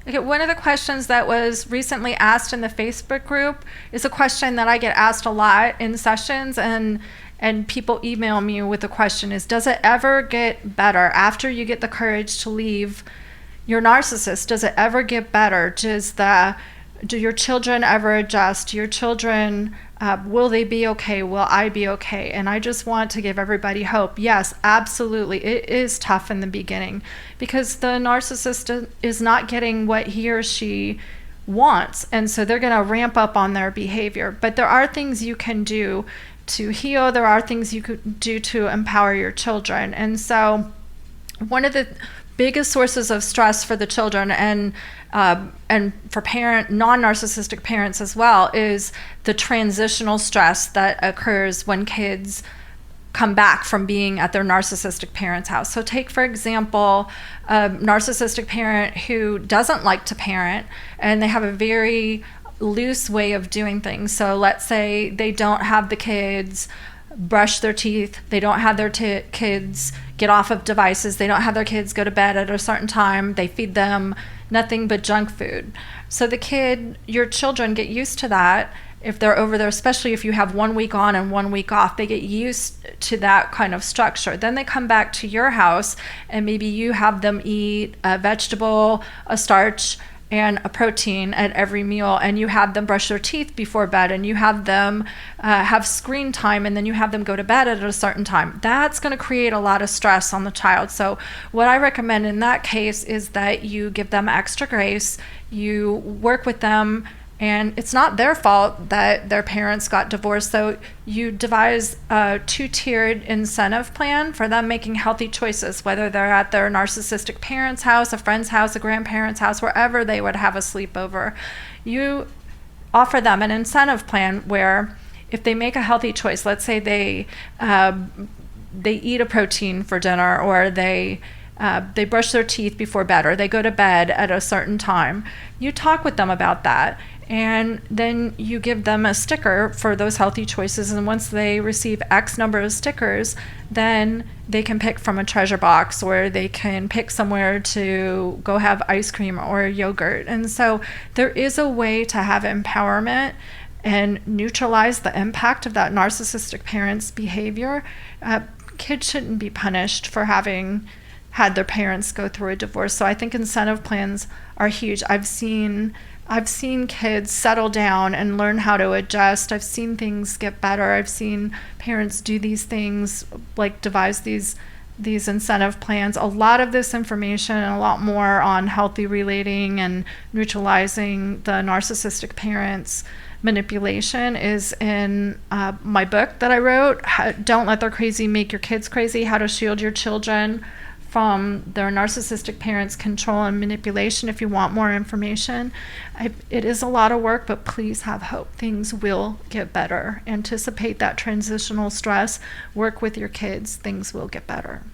Okay, one of the questions that was recently asked in the Facebook group is a question that I get asked a lot in sessions, and people email me with the question is, does it ever get better after you get the courage to leave your narcissist? Does it ever get better? Do your children ever adjust? Do your children, will they be okay? Will I be okay? And I just want to give everybody hope. Yes, absolutely. It is tough in the beginning because the narcissist is not getting what he or she wants. And so they're going to ramp up on their behavior. But there are things you can do to heal. There are things you could do to empower your children. And so one of the biggest sources of stress for the children and for non-narcissistic parents as well is the transitional stress that occurs when kids come back from being at their narcissistic parent's house. So take, for example, a narcissistic parent who doesn't like to parent and they have a very loose way of doing things. So let's say they don't have the kids brush their teeth, they don't have their kids get off of devices, they don't have their kids go to bed at a certain time, they feed them nothing but junk food. So your children get used to that. If they're over there, especially if you have 1 week on and 1 week off, they get used to that kind of structure. Then they come back to your house and maybe you have them eat a vegetable, a starch, and a protein at every meal, and you have them brush their teeth before bed, and you have them have screen time, and then you have them go to bed at a certain time. That's going to create a lot of stress on the child. So what I recommend in that case is that you give them extra grace, you work with them, and it's not their fault that their parents got divorced. So you devise a 2-tiered incentive plan for them making healthy choices, whether they're at their narcissistic parents' house, a friend's house, a grandparent's house, wherever they would have a sleepover. You offer them an incentive plan where if they make a healthy choice, let's say they eat a protein for dinner, or they brush their teeth before bed, or they go to bed at a certain time, you talk with them about that. And then you give them a sticker for those healthy choices. And once they receive X number of stickers, then they can pick from a treasure box, or they can pick somewhere to go have ice cream or yogurt. And so there is a way to have empowerment and neutralize the impact of that narcissistic parent's behavior. Kids shouldn't be punished for having had their parents go through a divorce. So I think incentive plans are huge. I've seen kids settle down and learn how to adjust. I've seen things get better. I've seen parents do these things, like devise these incentive plans. A lot of this information and a lot more on healthy relating and neutralizing the narcissistic parents' manipulation is in my book that I wrote, Don't Let Their Crazy Make Your Kids Crazy, How to Shield Your Children from their narcissistic parents' control and manipulation. If you want more information, it is a lot of work, but please have hope. Things will get better. Anticipate that transitional stress. Work with your kids. Things will get better.